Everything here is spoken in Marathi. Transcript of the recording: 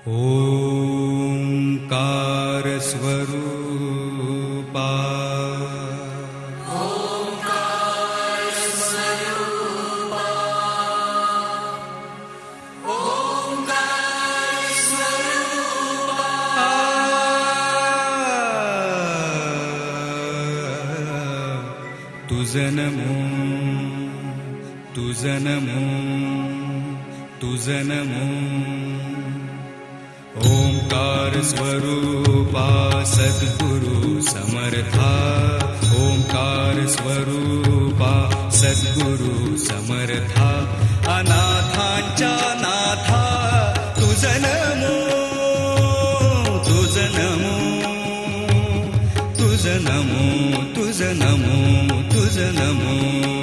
ओंकार स्वरूपा तुझं नमो तुझं नमो तुझं नमो ओंकार स्वरूपा सद्गुरु समर्था ओंकार स्वरूपा सद्गुरु समर्था अनाथांच्या नाथा तुझं नमो तुझं नमो तुझं नमो तुझं नमो तुझं नमो